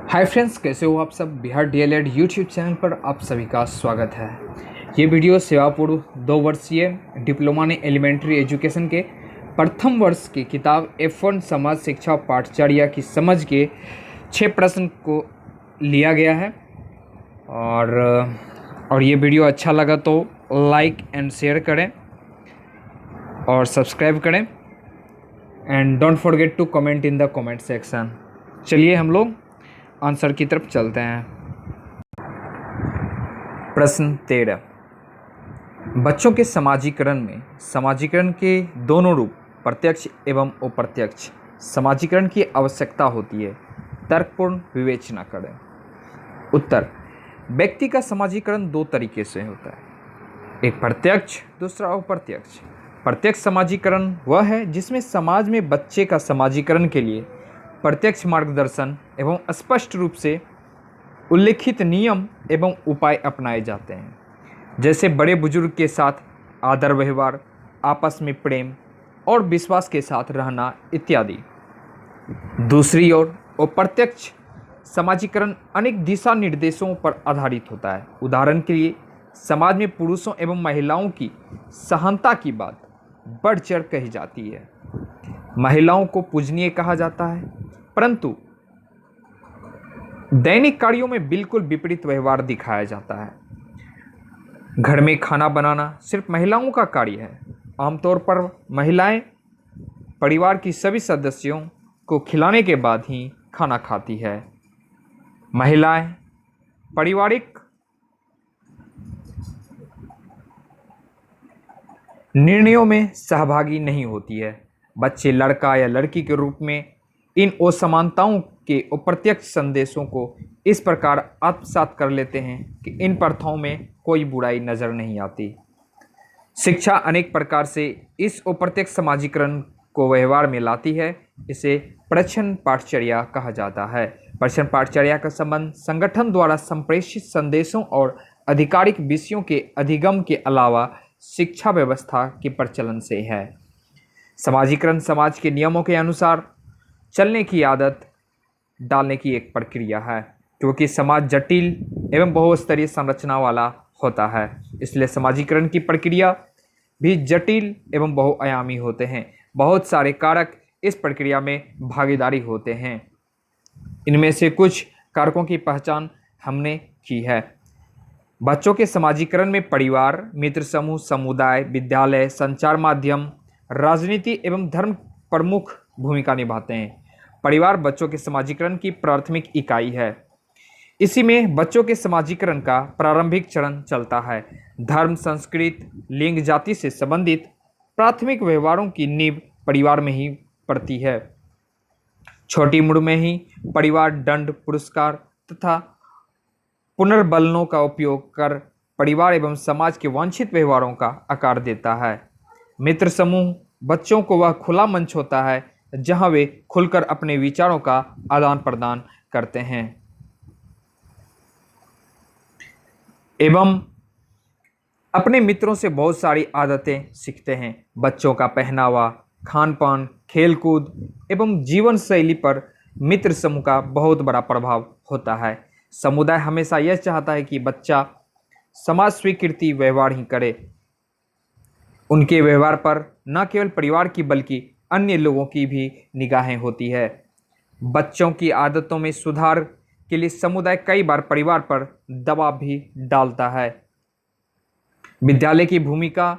Hi friends, कैसे हो आप सब। बिहार डीएलएड यूट्यूब चैनल पर आप सभी का स्वागत है। ये वीडियो सेवापूर्व 2 वर्षीय डिप्लोमा ने एलिमेंट्री एजुकेशन के प्रथम वर्ष की किताब F1 समाज शिक्षा पाठचर्या की समझ के 6 प्रश्न को लिया गया है। और ये वीडियो अच्छा लगा तो लाइक एंड शेयर करें और सब्सक्राइब करें and don't forget to comment in the comment section. चलिए हम लोग आंसर की तरफ चलते हैं। प्रश्न 13, बच्चों के समाजीकरण में समाजीकरण के दोनों रूप प्रत्यक्ष एवं अप्रत्यक्ष समाजीकरण की आवश्यकता होती है। तर्कपूर्ण विवेचना करें। उत्तर, व्यक्ति का समाजीकरण 2 तरीके से होता है, एक प्रत्यक्ष, दूसरा अप्रत्यक्ष। प्रत्यक्ष समाजीकरण वह है जिसमें समाज में बच्चे का समाजीकरण के लिए प्रत्यक्ष मार्गदर्शन एवं स्पष्ट रूप से उल्लिखित नियम एवं उपाय अपनाए जाते हैं, जैसे बड़े बुजुर्ग के साथ आदर व्यवहार, आपस में प्रेम और विश्वास के साथ रहना इत्यादि। दूसरी ओर अप्रत्यक्ष समाजीकरण अनेक दिशा निर्देशों पर आधारित होता है। उदाहरण के लिए समाज में पुरुषों एवं महिलाओं की सहनता की बात बढ़ चढ़ कही जाती है। महिलाओं को पूजनीय कहा जाता है, परंतु दैनिक कार्यों में बिल्कुल विपरीत व्यवहार दिखाया जाता है। घर में खाना बनाना सिर्फ महिलाओं का कार्य है। आमतौर पर महिलाएं परिवार की सभी सदस्यों को खिलाने के बाद ही खाना खाती है। महिलाएं पारिवारिक निर्णयों में सहभागी नहीं होती है। बच्चे लड़का या लड़की के रूप में इन असमानताओं के अप्रत्यक्ष संदेशों को इस प्रकार आत्मसात कर लेते हैं कि इन प्रथाओं में कोई बुराई नजर नहीं आती। शिक्षा अनेक प्रकार से इस अप्रत्यक्ष समाजीकरण को व्यवहार में लाती है। इसे प्रच्छन्न पाठचर्या कहा जाता है। प्रच्छन्न पाठचर्या का संबंध संगठन द्वारा संप्रेषित संदेशों और आधिकारिक विषयों के अधिगम के अलावा शिक्षा व्यवस्था के प्रचलन से है। समाजीकरण समाज के नियमों के अनुसार चलने की आदत डालने की एक प्रक्रिया है, क्योंकि समाज जटिल एवं बहुस्तरीय संरचना वाला होता है, इसलिए समाजीकरण की प्रक्रिया भी जटिल एवं बहुआयामी होते हैं। बहुत सारे कारक इस प्रक्रिया में भागीदारी होते हैं। इनमें से कुछ कारकों की पहचान हमने की है। बच्चों के समाजीकरण में परिवार, मित्र समूह, समुदाय, विद्यालय, संचार माध्यम, राजनीति एवं धर्म प्रमुख भूमिका निभाते हैं। परिवार बच्चों के समाजीकरण की प्राथमिक इकाई है। इसी में बच्चों के समाजीकरण का प्रारंभिक चरण चलता है। धर्म, संस्कृति, लिंग, जाति से संबंधित प्राथमिक व्यवहारों की नींव परिवार में ही पड़ती है। छोटी उम्र में ही परिवार दंड, पुरस्कार तथा पुनर्बलों का उपयोग कर परिवार एवं समाज के वांछित व्यवहारों का आकार देता है। मित्र समूह बच्चों को वह खुला मंच होता है जहां वे खुलकर अपने विचारों का आदान प्रदान करते हैं एवं अपने मित्रों से बहुत सारी आदतें सीखते हैं। बच्चों का पहनावा, खान पान, खेल कूद एवं जीवन शैली पर मित्र समूह का बहुत बड़ा प्रभाव होता है। समुदाय हमेशा यह चाहता है कि बच्चा समाज स्वीकृति व्यवहार ही करे। उनके व्यवहार पर न केवल परिवार की बल्कि अन्य लोगों की भी निगाहें होती है। बच्चों की आदतों में सुधार के लिए समुदाय कई बार परिवार पर दबाव भी डालता है। विद्यालय की भूमिका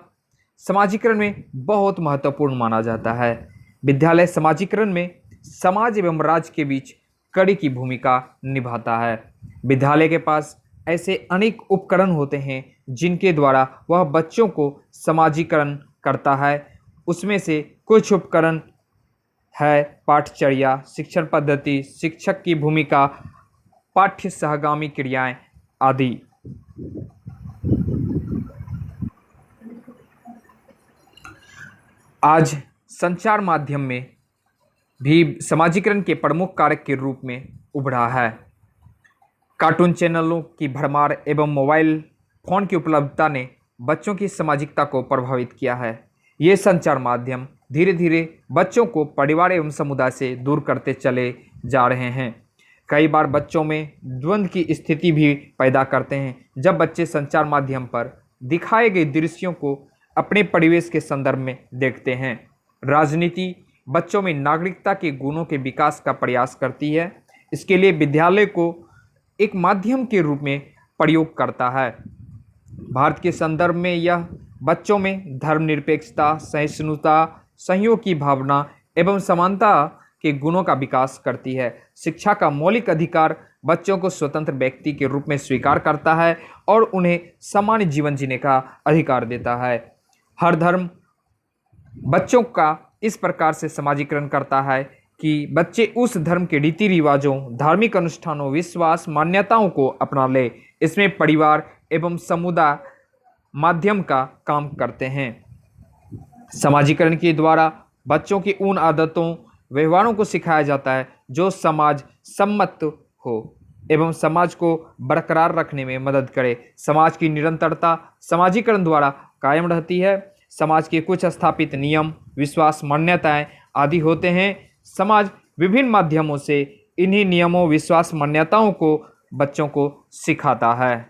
समाजीकरण में बहुत महत्वपूर्ण माना जाता है। विद्यालय समाजीकरण में समाज एवं राज्य के बीच कड़ी की भूमिका निभाता है। विद्यालय के पास ऐसे अनेक उपकरण होते हैं जिनके द्वारा वह बच्चों को समाजीकरण करता है। उसमें से कुछ उपकरण है पाठचर्या, शिक्षण पद्धति, शिक्षक की भूमिका, पाठ्य सहगामी क्रियाएं आदि। आज संचार माध्यम में भी समाजीकरण के प्रमुख कारक के रूप में उभरा है। कार्टून चैनलों की भरमार एवं मोबाइल फोन की उपलब्धता ने बच्चों की सामाजिकता को प्रभावित किया है। ये संचार माध्यम धीरे धीरे बच्चों को परिवार एवं समुदाय से दूर करते चले जा रहे हैं। कई बार बच्चों में द्वंद्व की स्थिति भी पैदा करते हैं जब बच्चे संचार माध्यम पर दिखाए गए दृश्यों को अपने परिवेश के संदर्भ में देखते हैं। राजनीति बच्चों में नागरिकता के गुणों के विकास का प्रयास करती है। इसके लिए विद्यालय को एक माध्यम के रूप में प्रयोग करता है। भारत के संदर्भ में यह बच्चों में धर्मनिरपेक्षता, सहिष्णुता, सहयोग की भावना एवं समानता के गुणों का विकास करती है। शिक्षा का मौलिक अधिकार बच्चों को स्वतंत्र व्यक्ति के रूप में स्वीकार करता है और उन्हें सामान्य जीवन जीने का अधिकार देता है। हर धर्म बच्चों का इस प्रकार से समाजीकरण करता है कि बच्चे उस धर्म के रीति रिवाजों, धार्मिक अनुष्ठानों, विश्वास, मान्यताओं को अपना ले। इसमें परिवार एवं समुदाय माध्यम का काम करते हैं। समाजीकरण के द्वारा बच्चों की उन आदतों, व्यवहारों को सिखाया जाता है जो समाज सम्मत हो एवं समाज को बरकरार रखने में मदद करे। समाज की निरंतरता समाजीकरण द्वारा कायम रहती है। समाज के कुछ स्थापित नियम, विश्वास, मान्यताएं आदि होते हैं। समाज विभिन्न माध्यमों से इन्हीं नियमों, विश्वास, मान्यताओं को बच्चों को सिखाता है।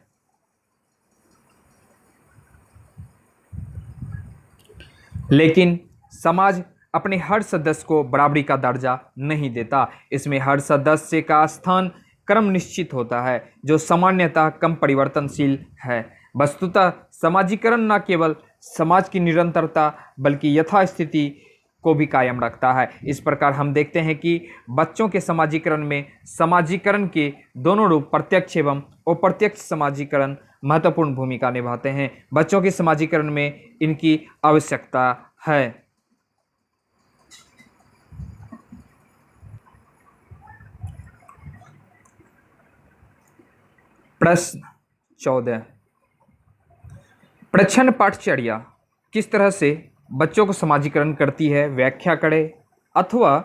लेकिन समाज अपने हर सदस्य को बराबरी का दर्जा नहीं देता। इसमें हर सदस्य का स्थान क्रम निश्चित होता है जो सामान्यतः कम परिवर्तनशील है। वस्तुतः समाजीकरण न केवल समाज की निरंतरता बल्कि यथास्थिति को भी कायम रखता है। इस प्रकार हम देखते हैं कि बच्चों के समाजीकरण में समाजीकरण के दोनों रूप, प्रत्यक्ष एवं अप्रत्यक्ष समाजीकरण, महत्वपूर्ण भूमिका निभाते हैं। बच्चों के समाजीकरण में इनकी आवश्यकता है। प्रश्न 14, प्रच्छन्न पाठचर्या किस तरह से बच्चों को समाजीकरण करती है, व्याख्या करें। अथवा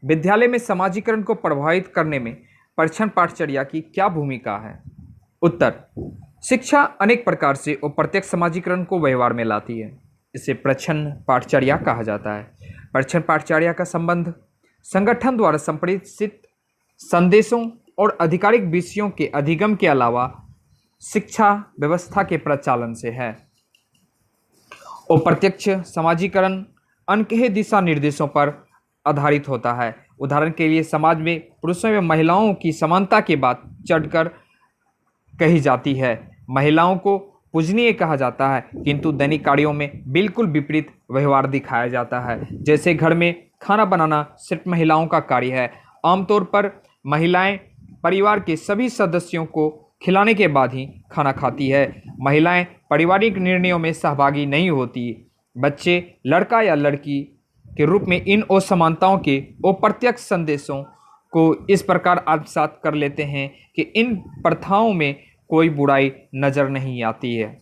विद्यालय में समाजीकरण को प्रभावित करने में प्रच्छन्न पाठचर्या की क्या भूमिका है। उत्तर, शिक्षा अनेक प्रकार से अप्रत्यक्ष समाजीकरण को व्यवहार में लाती है। इसे प्रच्छन्न पाठचर्या कहा जाता है। प्रच्छन्न पाठचर्या का संबंध संगठन द्वारा संप्रेषित संदेशों और आधिकारिक विषयों के अधिगम के अलावा शिक्षा व्यवस्था के प्रचालन से है। अप्रत्यक्ष समाजीकरण अनकहे दिशा निर्देशों पर आधारित होता है। उदाहरण के लिए समाज में पुरुषों एवं महिलाओं की समानता की बात चढ़कर कही जाती है। महिलाओं को पूजनीय कहा जाता है, किंतु दैनिक कार्यों में बिल्कुल विपरीत व्यवहार दिखाया जाता है। जैसे घर में खाना बनाना सिर्फ महिलाओं का कार्य है। आमतौर पर महिलाएं परिवार के सभी सदस्यों को खिलाने के बाद ही खाना खाती है। महिलाएं पारिवारिक निर्णयों में सहभागी नहीं होती। बच्चे लड़का या लड़की के रूप में इन असमानताओं के अप्रत्यक्ष संदेशों को इस प्रकार आत्मसात कर लेते हैं कि इन प्रथाओं में कोई बुराई नजर नहीं आती है।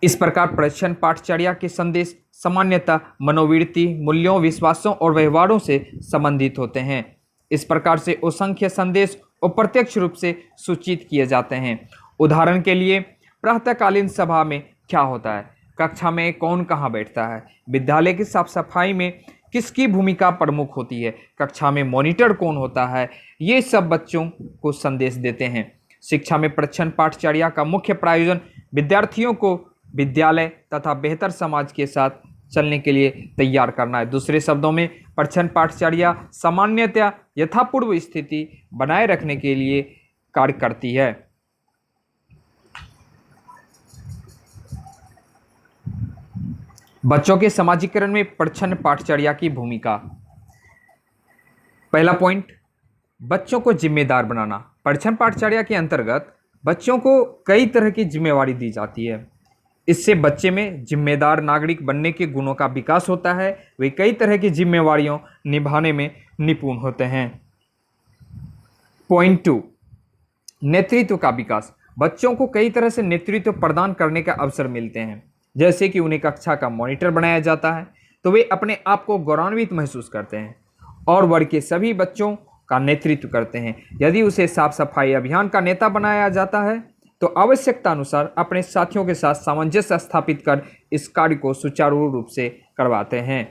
इस प्रकार प्रच्छन्न पाठचर्या के संदेश सामान्यतः मनोवृत्ति, मूल्यों, विश्वासों और व्यवहारों से संबंधित होते हैं। इस प्रकार से असंख्य संदेश अप्रत्यक्ष रूप से सूचित किए जाते हैं। उदाहरण के लिए प्रातःकालीन सभा में क्या होता है, कक्षा में कौन कहाँ बैठता है, विद्यालय की साफ सफाई में किसकी भूमिका प्रमुख होती है, कक्षा में मॉनिटर कौन होता है, ये सब बच्चों को संदेश देते हैं। शिक्षा में प्रच्छन्न पाठचर्या का मुख्य प्रयोजन विद्यार्थियों को विद्यालय तथा बेहतर समाज के साथ चलने के लिए तैयार करना है। दूसरे शब्दों में प्रच्छन्न पाठचर्या सामान्यतया यथापूर्व स्थिति बनाए रखने के लिए कार्य करती है। बच्चों के समाजीकरण में प्रच्छन्न पाठचर्या की भूमिका। पहला पॉइंट, बच्चों को जिम्मेदार बनाना। प्रच्छन्न पाठचर्या के अंतर्गत बच्चों को कई तरह की जिम्मेवारी दी जाती है। इससे बच्चे में जिम्मेदार नागरिक बनने के गुणों का विकास होता है। वे कई तरह की जिम्मेवारियों निभाने में निपुण होते हैं। पॉइंट 2, नेतृत्व का विकास। बच्चों को कई तरह से नेतृत्व प्रदान करने का अवसर मिलते हैं। जैसे कि उन्हें कक्षा का मॉनिटर बनाया जाता है तो वे अपने आप को गौरवान्वित महसूस करते हैं और वर्ग के सभी बच्चों का नेतृत्व करते हैं। यदि उसे साफ सफाई अभियान का नेता बनाया जाता है तो आवश्यकता अनुसार अपने साथियों के साथ सामंजस्य स्थापित कर इस कार्य को सुचारू रूप से करवाते हैं।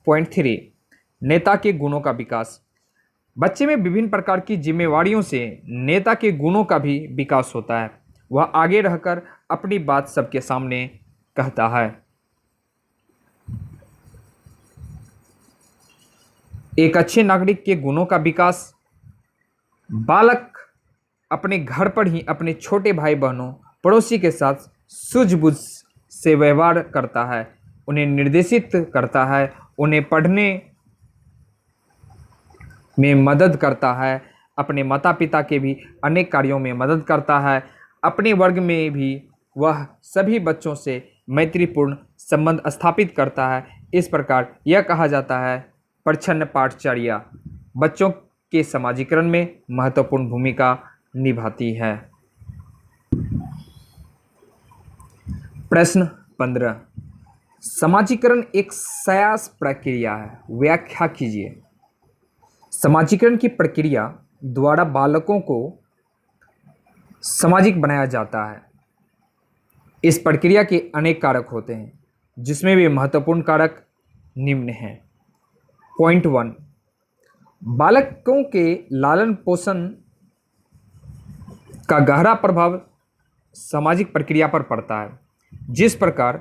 पॉइंट 3, नेता के गुणों का विकास। बच्चे में विभिन्न प्रकार की जिम्मेवारियों से नेता के गुणों का भी विकास होता है। वह आगे रहकर अपनी बात सबके सामने कहता है। एक अच्छे नागरिक के गुणों का विकास। बालक अपने घर पर ही अपने छोटे भाई बहनों पड़ोसी के साथ सूझबूझ से व्यवहार करता है, उन्हें निर्देशित करता है, उन्हें पढ़ने में मदद करता है, अपने माता पिता के भी अनेक कार्यों में मदद करता है। अपने वर्ग में भी वह सभी बच्चों से मैत्रीपूर्ण संबंध स्थापित करता है। इस प्रकार यह कहा जाता है प्रच्छन्न पाठचर्या बच्चों के समाजीकरण में महत्वपूर्ण भूमिका निभाती है। प्रश्न 15, समाजीकरण एक संयास प्रक्रिया है, व्याख्या कीजिए। समाजीकरण की प्रक्रिया द्वारा बालकों को सामाजिक बनाया जाता है। इस प्रक्रिया के अनेक कारक होते हैं, जिसमें भी महत्वपूर्ण कारक निम्न हैं। पॉइंट 1, बालकों के लालन पोषण का गहरा प्रभाव सामाजिक प्रक्रिया पर पड़ता है। जिस प्रकार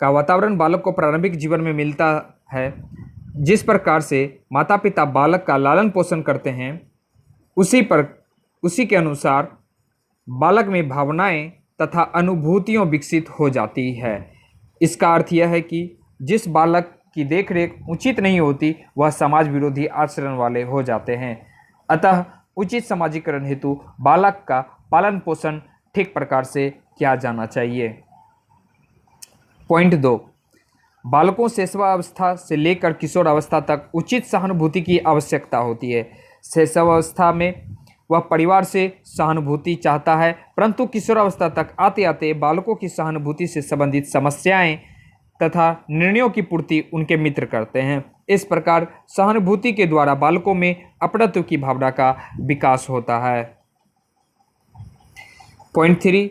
का वातावरण बालक को प्रारंभिक जीवन में मिलता है, जिस प्रकार से माता पिता बालक का लालन पोषण करते हैं, उसी के अनुसार बालक में भावनाएं तथा अनुभूतियां विकसित हो जाती है। इसका अर्थ यह है कि जिस बालक की देखरेख उचित नहीं होती, वह समाज विरोधी आचरण वाले हो जाते हैं। अतः उचित समाजीकरण हेतु बालक का पालन पोषण ठीक प्रकार से किया जाना चाहिए। पॉइंट 2, बालकों शैशवावस्था से लेकर किशोर अवस्था तक उचित सहानुभूति की आवश्यकता होती है। शैशवावस्था में वह परिवार से सहानुभूति चाहता है, परंतु किशोरावस्था तक आते आते बालकों की सहानुभूति से संबंधित समस्याएं तथा निर्णयों की पूर्ति उनके मित्र करते हैं। इस प्रकार सहानुभूति के द्वारा बालकों में अपनत्व की भावना का विकास होता है। पॉइंट 3,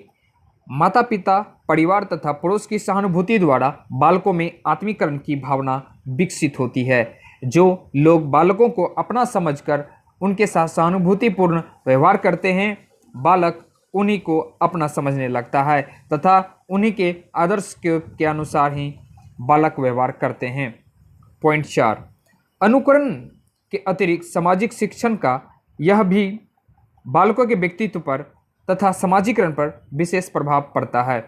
माता पिता परिवार तथा पड़ोस की सहानुभूति द्वारा बालकों में आत्मीकरण की भावना विकसित होती है। जो लोग बालकों को अपना समझकर उनके साथ सहानुभूतिपूर्ण व्यवहार करते हैं, बालक उन्हीं को अपना समझने लगता है तथा उन्हीं के आदर्श के अनुसार ही बालक व्यवहार करते हैं। पॉइंट 4, अनुकरण के अतिरिक्त सामाजिक शिक्षण का यह भी बालकों के व्यक्तित्व पर तथा समाजीकरण पर विशेष प्रभाव पड़ता है।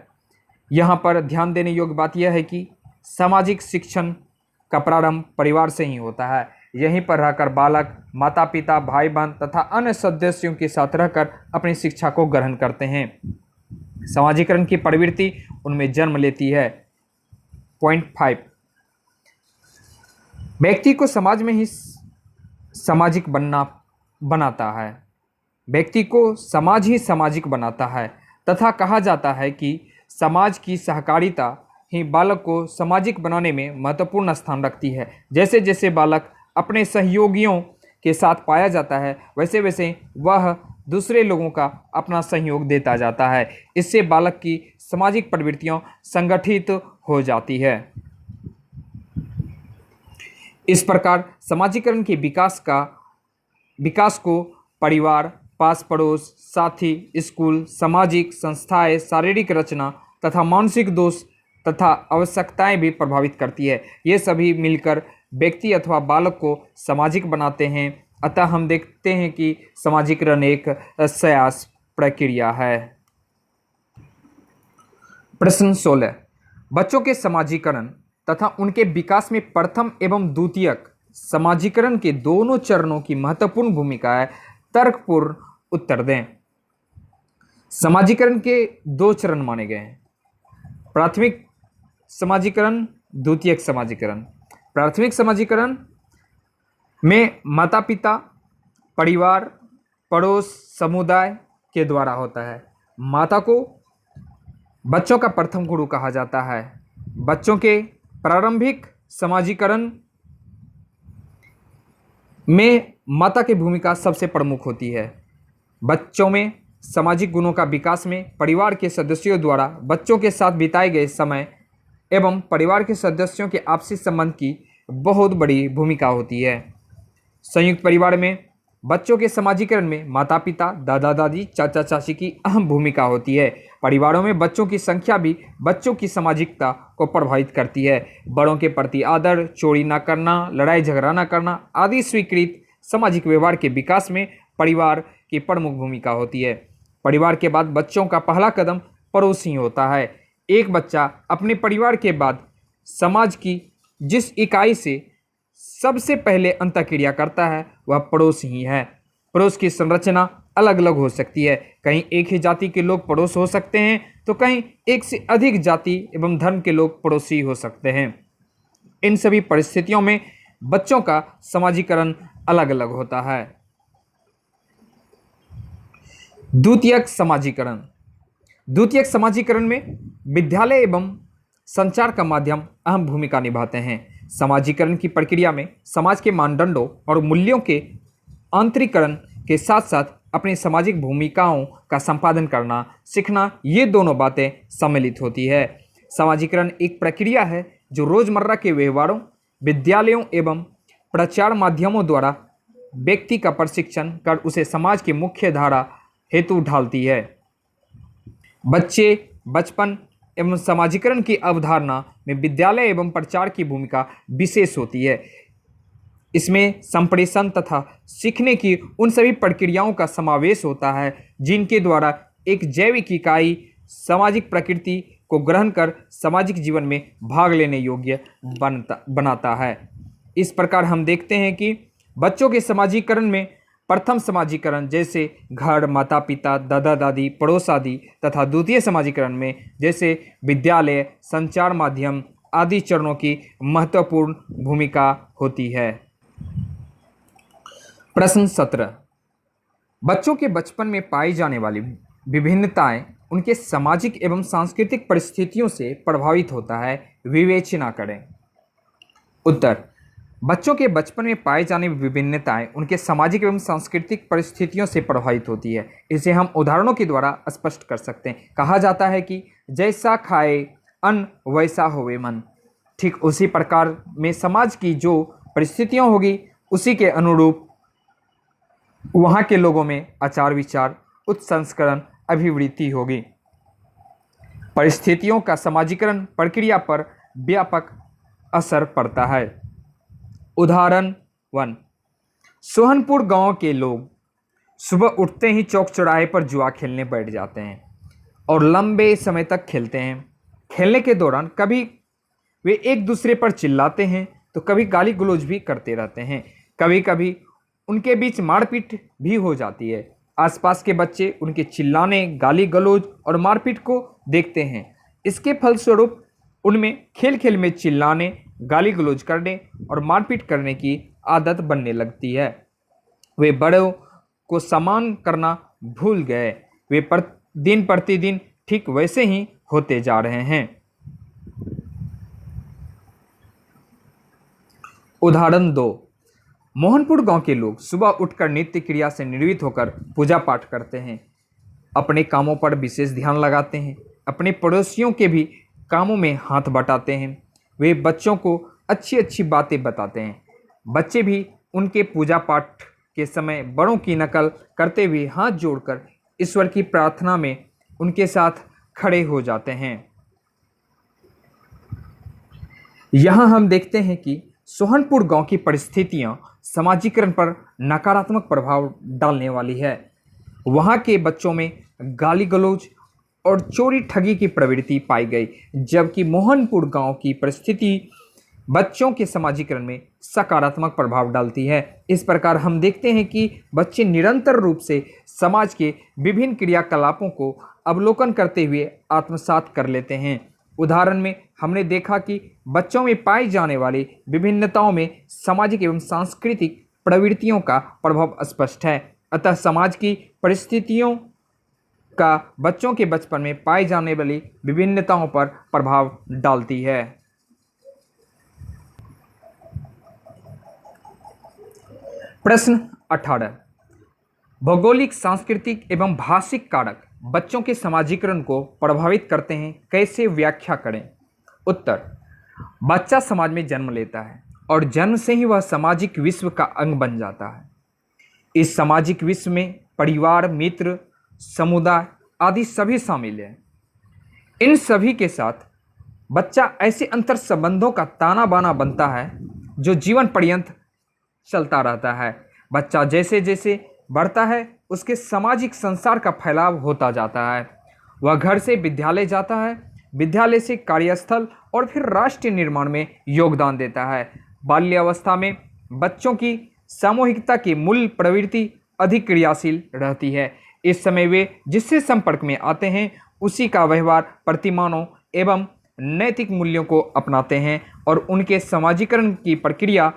यहाँ पर ध्यान देने योग्य बात यह है कि सामाजिक शिक्षण का प्रारंभ परिवार से ही होता है। यहीं पर रहकर बालक माता पिता भाई बहन तथा अन्य सदस्यों के साथ रहकर अपनी शिक्षा को ग्रहण करते हैं। समाजीकरण की प्रवृत्ति उनमें जन्म लेती है। पॉइंट 5, व्यक्ति को समाज में ही सामाजिक बनाता है। व्यक्ति को समाज ही सामाजिक बनाता है तथा कहा जाता है कि समाज की सहकारिता ही बालक को सामाजिक बनाने में महत्वपूर्ण स्थान रखती है। जैसे जैसे बालक अपने सहयोगियों के साथ पाया जाता है, वैसे वैसे वह दूसरे लोगों का अपना सहयोग देता जाता है। इससे बालक की सामाजिक प्रवृत्तियां संगठित हो जाती है। इस प्रकार समाजीकरण के विकास को परिवार, पास पड़ोस, साथी, स्कूल, सामाजिक संस्थाएं, शारीरिक रचना तथा मानसिक दोष तथा आवश्यकताएं भी प्रभावित करती है। ये सभी मिलकर व्यक्ति अथवा बालक को सामाजिक बनाते हैं। अतः हम देखते हैं कि समाजीकरण एक संयास प्रक्रिया है। प्रश्न 16, बच्चों के समाजीकरण तथा उनके विकास में प्रथम एवं द्वितीयक समाजीकरण के दोनों चरणों की महत्वपूर्ण भूमिका है। तर्कपूर्ण उत्तर दें। समाजीकरण के 2 चरण माने गए हैं, प्राथमिक समाजीकरण, द्वितीयक समाजीकरण। प्राथमिक समाजीकरण में माता पिता, परिवार, पड़ोस, समुदाय के द्वारा होता है। माता को बच्चों का प्रथम गुरु कहा जाता है। बच्चों के प्रारंभिक समाजीकरण में माता की भूमिका सबसे प्रमुख होती है। बच्चों में सामाजिक गुणों का विकास में परिवार के सदस्यों द्वारा बच्चों के साथ बिताए गए समय एवं परिवार के सदस्यों के आपसी संबंध की बहुत बड़ी भूमिका होती है। संयुक्त परिवार में बच्चों के समाजीकरण में माता पिता, दादा दादी, चाचा चाची की अहम भूमिका होती है। परिवारों में बच्चों की संख्या भी बच्चों की सामाजिकता को प्रभावित करती है। बड़ों के प्रति आदर, चोरी न करना, लड़ाई झगड़ा न करना आदि स्वीकृत सामाजिक व्यवहार के विकास में परिवार की प्रमुख भूमिका होती है। परिवार के बाद बच्चों का पहला कदम पड़ोस ही होता है। एक बच्चा अपने परिवार के बाद समाज की जिस इकाई से सबसे पहले अंतःक्रिया करता है वह पड़ोस ही है। पड़ोस की संरचना अलग अलग हो सकती है। कहीं एक ही जाति के लोग पड़ोस हो सकते हैं तो कहीं एक से अधिक जाति एवं धर्म के लोग पड़ोसी हो सकते हैं। इन सभी परिस्थितियों में बच्चों का समाजीकरण अलग अलग होता है। द्वितीयक समाजीकरण। द्वितीयक समाजीकरण में विद्यालय एवं संचार का माध्यम अहम भूमिका निभाते हैं। समाजीकरण की प्रक्रिया में समाज के मानदंडों और मूल्यों के आंतरिकरण के साथ साथ अपनी सामाजिक भूमिकाओं का संपादन करना सीखना, ये दोनों बातें सम्मिलित होती है। समाजीकरण एक प्रक्रिया है जो रोजमर्रा के व्यवहारों, विद्यालयों एवं प्रचार माध्यमों द्वारा व्यक्ति का प्रशिक्षण कर उसे समाज की मुख्य धारा हेतु ढालती है। बच्चे बचपन एवं समाजीकरण की अवधारणा में विद्यालय एवं प्रचार की भूमिका विशेष होती है। इसमें संप्रेषण तथा सीखने की उन सभी प्रक्रियाओं का समावेश होता है जिनके द्वारा एक जैविक इकाई सामाजिक प्रकृति को ग्रहण कर सामाजिक जीवन में भाग लेने योग्य बनाता है। इस प्रकार हम देखते हैं कि बच्चों के समाजीकरण में प्रथम समाजीकरण जैसे घर, माता पिता, दादा दादी, पड़ोस आदि तथा द्वितीय समाजीकरण में जैसे विद्यालय, संचार माध्यम आदि चरणों की महत्वपूर्ण भूमिका होती है। प्रश्न 17। बच्चों के बचपन में पाई जाने वाली विभिन्नताएं उनके सामाजिक एवं सांस्कृतिक परिस्थितियों से प्रभावित होता है, विवेचना करें। उत्तर। बच्चों के बचपन में पाए जाने वाली विभिन्नताएं उनके सामाजिक एवं सांस्कृतिक परिस्थितियों से प्रभावित होती है। इसे हम उदाहरणों के द्वारा स्पष्ट कर सकते हैं। कहा जाता है कि जैसा खाए अन्न वैसा होवे मन। ठीक उसी प्रकार में समाज की जो परिस्थितियां होगी उसी के अनुरूप वहाँ के लोगों में आचार विचार, उच्च संस्करण, अभिवृत्ति होगी। परिस्थितियों का समाजीकरण प्रक्रिया पर व्यापक असर पड़ता है। उदाहरण 1। सोहनपुर गांव के लोग सुबह उठते ही चौक चौराहे पर जुआ खेलने बैठ जाते हैं और लंबे समय तक खेलते हैं। खेलने के दौरान कभी वे एक दूसरे पर चिल्लाते हैं तो कभी गाली गलौज भी करते रहते हैं। कभी कभी उनके बीच मारपीट भी हो जाती है। आसपास के बच्चे उनके चिल्लाने, गाली गलौज और मारपीट को देखते हैं। इसके फलस्वरूप उनमें खेल खेल में चिल्लाने, गाली गलौज करने और मारपीट करने की आदत बनने लगती है। वे बड़ों को सम्मान करना भूल गए। वे दिन प्रतिदिन ठीक वैसे ही होते जा रहे हैं। उदाहरण 2। मोहनपुर गांव के लोग सुबह उठकर नित्य क्रिया से निर्वृत्त होकर पूजा पाठ करते हैं, अपने कामों पर विशेष ध्यान लगाते हैं, अपने पड़ोसियों के भी कामों में हाथ बटाते हैं। वे बच्चों को अच्छी अच्छी बातें बताते हैं। बच्चे भी उनके पूजा पाठ के समय बड़ों की नकल करते हुए हाथ जोड़कर ईश्वर की प्रार्थना में उनके साथ खड़े हो जाते हैं। यहाँ हम देखते हैं कि सोहनपुर गांव की परिस्थितियां समाजीकरण पर नकारात्मक प्रभाव डालने वाली है। वहाँ के बच्चों में गाली गलौज और चोरी ठगी की प्रवृत्ति पाई गई, जबकि मोहनपुर गांव की परिस्थिति बच्चों के समाजीकरण में सकारात्मक प्रभाव डालती है। इस प्रकार हम देखते हैं कि बच्चे निरंतर रूप से समाज के विभिन्न क्रियाकलापों को अवलोकन करते हुए आत्मसात कर लेते हैं। उदाहरण में हमने देखा कि बच्चों में पाई जाने वाली विभिन्नताओं में सामाजिक एवं सांस्कृतिक प्रवृत्तियों का प्रभाव स्पष्ट है। अतः समाज की परिस्थितियों का बच्चों के बचपन में पाई जाने वाली विभिन्नताओं पर प्रभाव डालती है। प्रश्न 18। भौगोलिक, सांस्कृतिक एवं भाषिक कारक बच्चों के समाजीकरण को प्रभावित करते हैं, कैसे व्याख्या करें। उत्तर। बच्चा समाज में जन्म लेता है और जन्म से ही वह सामाजिक विश्व का अंग बन जाता है। इस सामाजिक विश्व में परिवार, मित्र, समुदाय आदि सभी शामिल हैं। इन सभी के साथ बच्चा ऐसे अंतर संबंधों का ताना बाना बनता है जो जीवन पर्यंत चलता रहता है। बच्चा जैसे जैसे बढ़ता है उसके सामाजिक संसार का फैलाव होता जाता है। वह घर से विद्यालय जाता है, विद्यालय से कार्यस्थल और फिर राष्ट्र निर्माण में योगदान देता है। बाल्यावस्था में बच्चों की सामूहिकता की मूल प्रवृत्ति अधिक क्रियाशील रहती है। इस समय वे जिससे संपर्क में आते हैं उसी का व्यवहार, प्रतिमानों एवं नैतिक मूल्यों को अपनाते हैं और उनके समाजीकरण की प्रक्रिया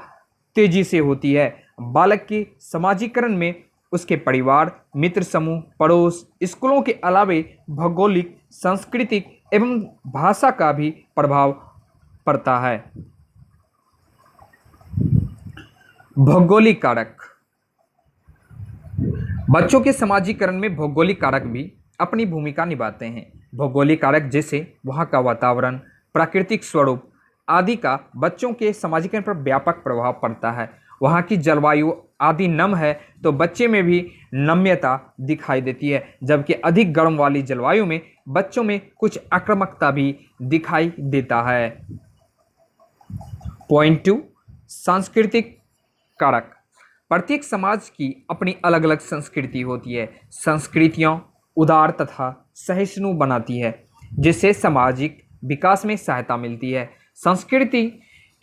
तेजी से होती है। बालक के समाजीकरण में उसके परिवार, मित्र समूह, पड़ोस, स्कूलों के अलावे भौगोलिक, सांस्कृतिक एवं भाषा का भी प्रभाव पड़ता है। भौगोलिक कारक। बच्चों के समाजीकरण में भौगोलिक कारक भी अपनी भूमिका निभाते हैं। भौगोलिक कारक जैसे वहाँ का वातावरण, प्राकृतिक स्वरूप आदि का बच्चों के समाजीकरण पर व्यापक प्रभाव पड़ता है। वहाँ की जलवायु आदि नम है तो बच्चे में भी नम्यता दिखाई देती है, जबकि अधिक गर्म वाली जलवायु में बच्चों में कुछ आक्रामकता भी दिखाई देता है। पॉइंट 2, सांस्कृतिक कारक। प्रत्येक समाज की अपनी अलग अलग संस्कृति होती है। संस्कृतियाँ उदार तथा सहिष्णु बनाती है, जिससे सामाजिक विकास में सहायता मिलती है। संस्कृति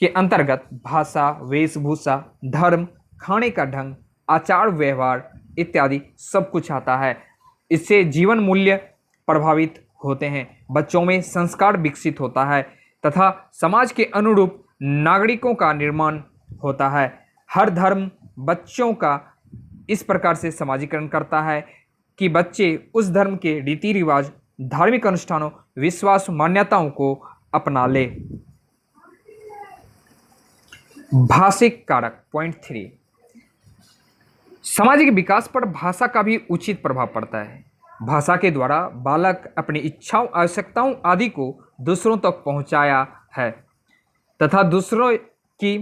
के अंतर्गत भाषा, वेशभूषा, धर्म, खाने का ढंग, आचार व्यवहार इत्यादि सब कुछ आता है। इससे जीवन मूल्य प्रभावित होते हैं, बच्चों में संस्कार विकसित होता है तथा समाज के अनुरूप नागरिकों का निर्माण होता है। हर धर्म बच्चों का इस प्रकार से समाजीकरण करता है कि बच्चे उस धर्म के रीति रिवाज, धार्मिक अनुष्ठानों, विश्वास, मान्यताओं को अपना ले। भाषिक कारक। पॉइंट 3, सामाजिक विकास पर भाषा का भी उचित प्रभाव पड़ता है। भाषा के द्वारा बालक अपनी इच्छाओं, आवश्यकताओं आदि को दूसरों तक पहुंचाया है तथा दूसरों की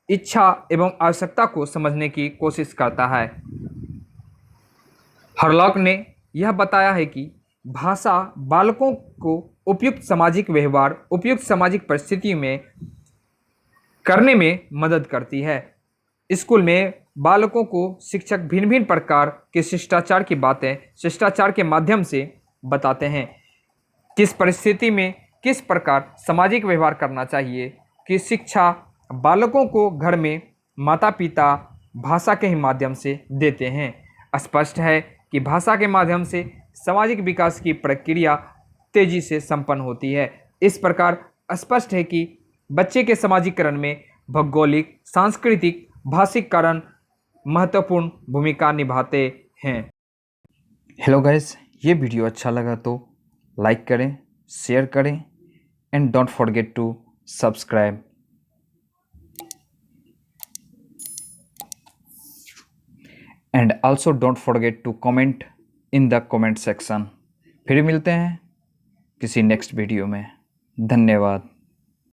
इच्छा एवं आवश्यकता को समझने की कोशिश करता है। हरलॉक ने यह बताया है कि भाषा बालकों को उपयुक्त सामाजिक व्यवहार, उपयुक्त सामाजिक परिस्थितियों में करने में मदद करती है। स्कूल में बालकों को शिक्षक भिन्न भिन्न प्रकार के शिष्टाचार की बातें शिष्टाचार के माध्यम से बताते हैं। किस परिस्थिति में किस प्रकार सामाजिक व्यवहार करना चाहिए कि शिक्षा बालकों को घर में माता पिता भाषा के ही माध्यम से देते हैं। स्पष्ट है कि भाषा के माध्यम से सामाजिक विकास की प्रक्रिया तेजी से संपन्न होती है। इस प्रकार स्पष्ट है कि बच्चे के समाजीकरण में भौगोलिक, सांस्कृतिक, भाषिक कारण महत्वपूर्ण भूमिका निभाते हैं। हेलो गाइस, ये वीडियो अच्छा लगा तो लाइक करें, शेयर करें and don't forget to subscribe. And also don't forget to comment in the comment section. फिर मिलते हैं किसी नेक्स्ट वीडियो में। धन्यवाद।